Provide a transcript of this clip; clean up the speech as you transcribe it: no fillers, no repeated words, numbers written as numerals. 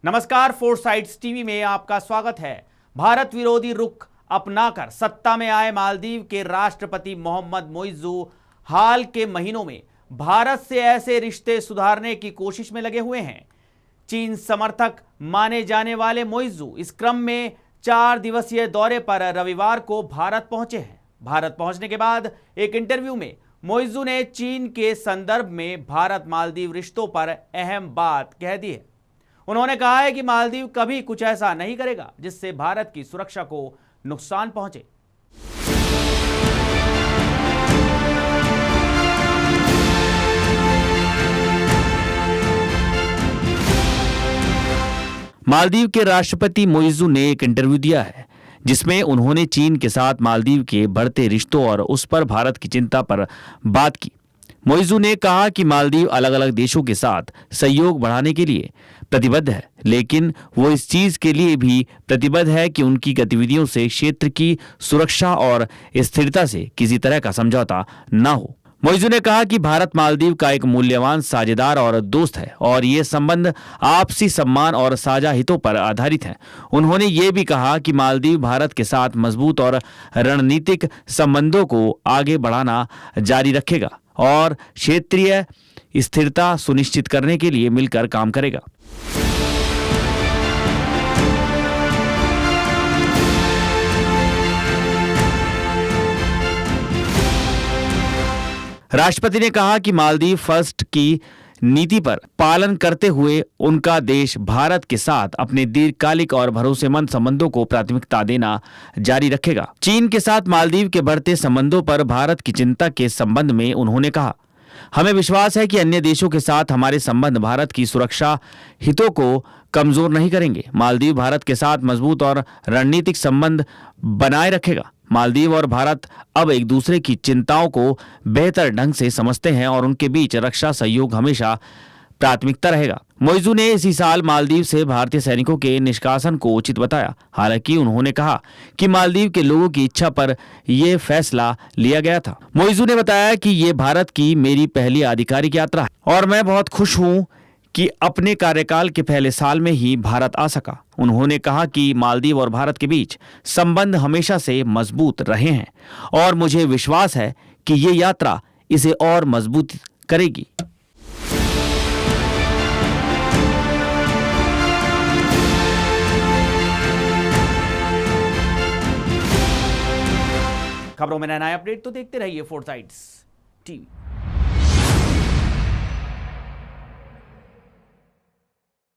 नमस्कार, फोरसाइट्स टीवी में आपका स्वागत है। भारत विरोधी रुख अपनाकर सत्ता में आए मालदीव के राष्ट्रपति मोहम्मद मोइज़ू हाल के महीनों में भारत से ऐसे रिश्ते सुधारने की कोशिश में लगे हुए हैं। चीन समर्थक माने जाने वाले मोइज़ू इस क्रम में 4 दिवसीय दौरे पर रविवार को भारत पहुंचे हैं। भारत पहुंचने के बाद एक इंटरव्यू में मोइज़ू ने चीन के संदर्भ में भारत मालदीव रिश्तों पर अहम बात कह दी है। उन्होंने कहा है कि मालदीव कभी कुछ ऐसा नहीं करेगा जिससे भारत की सुरक्षा को नुकसान पहुंचे। मालदीव के राष्ट्रपति मोइज़ू ने एक इंटरव्यू दिया है जिसमें उन्होंने चीन के साथ मालदीव के बढ़ते रिश्तों और उस पर भारत की चिंता पर बात की। मोइज़ू ने कहा कि मालदीव अलग अलग देशों के साथ सहयोग बढ़ाने के लिए प्रतिबद्ध है, लेकिन वो इस चीज के लिए भी प्रतिबद्ध है कि उनकी गतिविधियों से क्षेत्र की सुरक्षा और स्थिरता से किसी तरह का समझौता न हो। मोइज़ू ने कहा कि भारत मालदीव का एक मूल्यवान साझेदार और दोस्त है और ये संबंध आपसी सम्मान और साझा हितों पर आधारित है। उन्होंने ये भी कहा कि मालदीव भारत के साथ मजबूत और रणनीतिक संबंधों को आगे बढ़ाना जारी रखेगा और क्षेत्रीय स्थिरता सुनिश्चित करने के लिए मिलकर काम करेगा। राष्ट्रपति ने कहा कि मालदीव फर्स्ट की नीति पर पालन करते हुए उनका देश भारत के साथ अपने दीर्घकालिक और भरोसेमंद संबंधों को प्राथमिकता देना जारी रखेगा। चीन के साथ मालदीव के बढ़ते संबंधों पर भारत की चिंता के संबंध में उन्होंने कहा, हमें विश्वास है कि अन्य देशों के साथ हमारे संबंध भारत की सुरक्षा हितों को कमजोर नहीं करेंगे। मालदीव भारत के साथ मजबूत और रणनीतिक संबंध बनाए रखेगा। मालदीव और भारत अब एक दूसरे की चिंताओं को बेहतर ढंग से समझते हैं और उनके बीच रक्षा सहयोग हमेशा प्राथमिकता रहेगा। मोइज़ू ने इसी साल मालदीव से भारतीय सैनिकों के निष्कासन को उचित बताया। हालांकि उन्होंने कहा कि मालदीव के लोगों की इच्छा पर यह फैसला लिया गया था। मोइज़ू ने बताया कि ये भारत की मेरी पहली आधिकारिक यात्रा है और मैं बहुत खुश हूं कि अपने कार्यकाल के पहले साल में ही भारत आ सका। उन्होंने कहा कि मालदीव और भारत के बीच संबंध हमेशा से मजबूत रहे हैं और मुझे विश्वास है कि ये यात्रा इसे और मजबूत करेगी। खबरों में नया अपडेट तो देखते रहिए फोरसाइट्स टीवी।